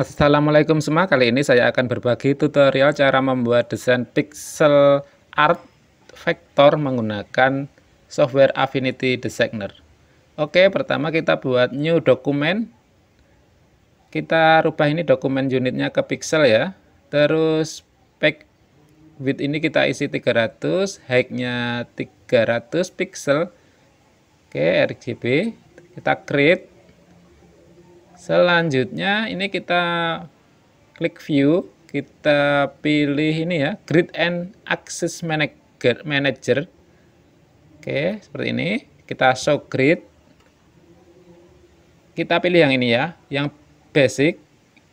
Assalamualaikum semua, kali ini saya akan berbagi tutorial cara membuat desain pixel art vektor menggunakan software Affinity Designer. Oke, pertama kita buat new dokumen. Kita rubah ini dokumen unitnya ke pixel ya. Terus back width ini kita isi 300, height-nya 300 pixel. Oke, RGB. Kita create. Selanjutnya ini kita klik view, kita pilih ini ya, grid and axis manager. Oke, seperti ini. Kita show grid. Kita pilih yang ini ya, yang basic.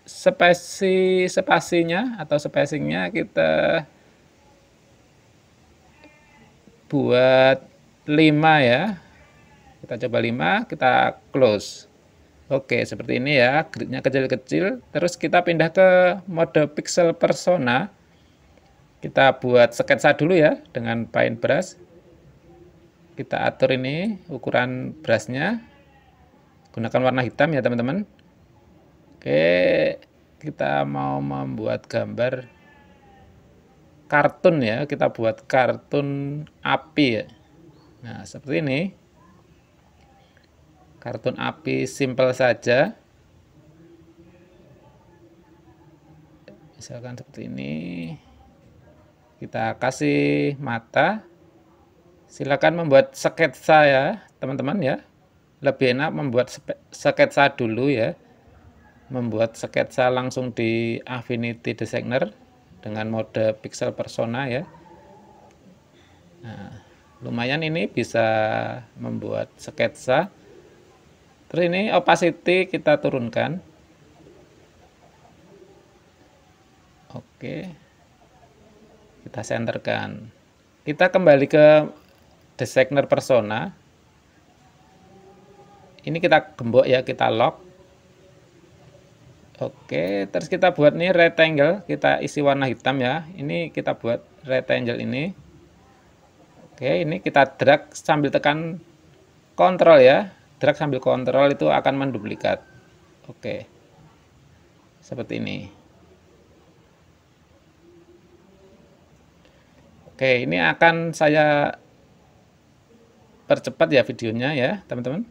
Spasinya atau spacingnya kita buat 5 ya. Kita coba 5, kita close. Oke, seperti ini ya, gridnya kecil-kecil. Terus kita pindah ke mode pixel persona. Kita buat sketsa dulu ya, dengan paintbrush. Kita atur ini, ukuran brushnya. Gunakan warna hitam ya teman-teman. Oke, kita mau membuat gambar kartun ya. Kita buat kartun api ya. Nah, seperti ini. Kartun api simple saja. Misalkan seperti ini. Kita kasih mata. Silakan membuat sketsa ya, teman-teman ya. Lebih enak membuat sketsa dulu ya. Membuat sketsa langsung di Affinity Designer dengan mode pixel persona ya. Nah, lumayan ini bisa membuat sketsa. Terus ini opacity kita turunkan. Oke. Kita senterkan. Kita kembali ke designer persona. Ini kita gembok ya, kita lock. Oke, terus kita buat nih rectangle, kita isi warna hitam ya. Ini kita buat rectangle ini. Oke, ini kita drag sambil tekan Ctrl ya. Drag sambil kontrol itu akan menduplikat. Oke. Seperti ini. Oke, ini akan saya percepat ya videonya ya, teman-teman.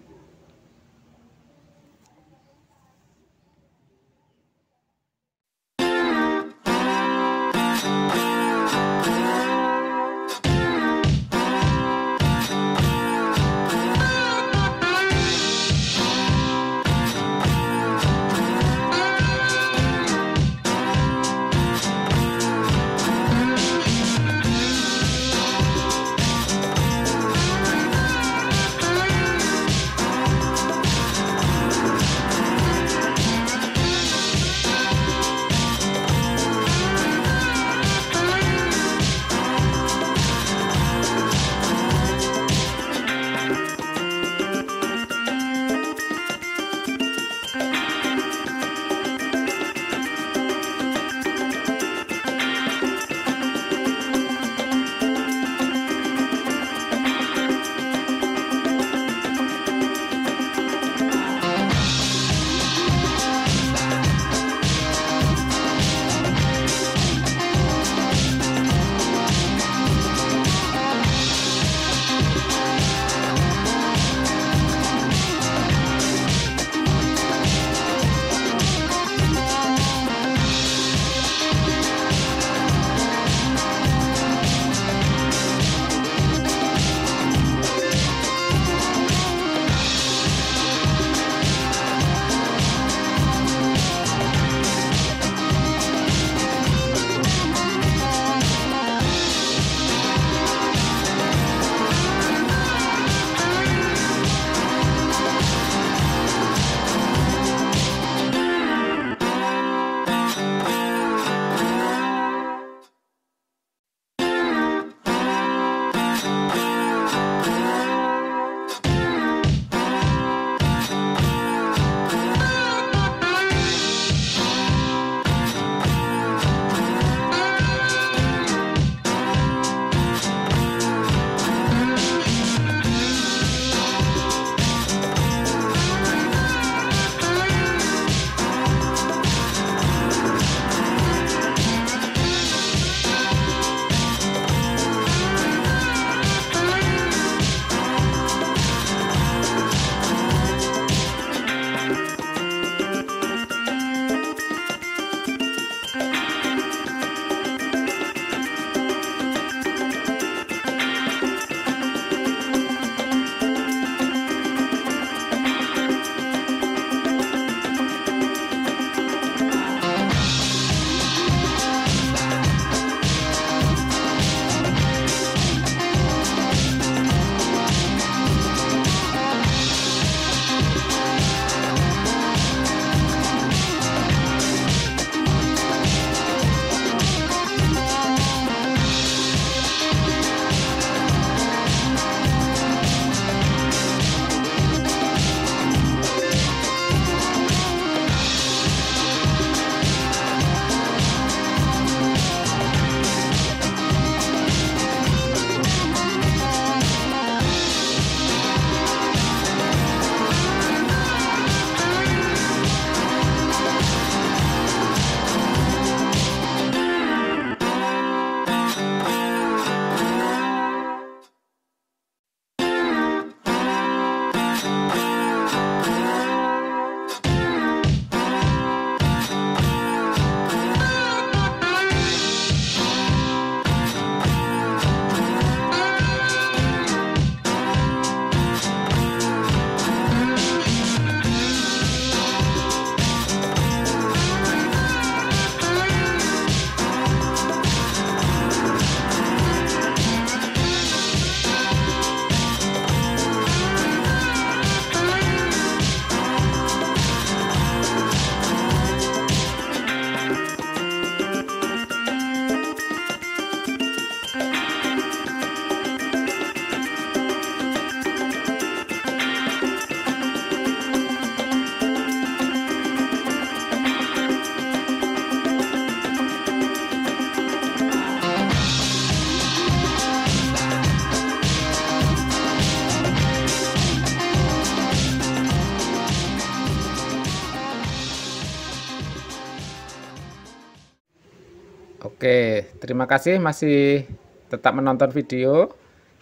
Oke, terima kasih masih tetap menonton video.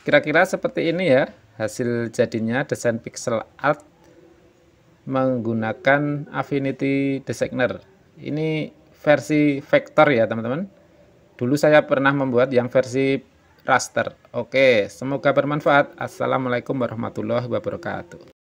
Kira-kira seperti ini ya hasil jadinya desain pixel art menggunakan Affinity Designer. Ini versi vektor ya teman-teman. Dulu saya pernah membuat yang versi raster. Oke, semoga bermanfaat. Assalamualaikum warahmatullahi wabarakatuh.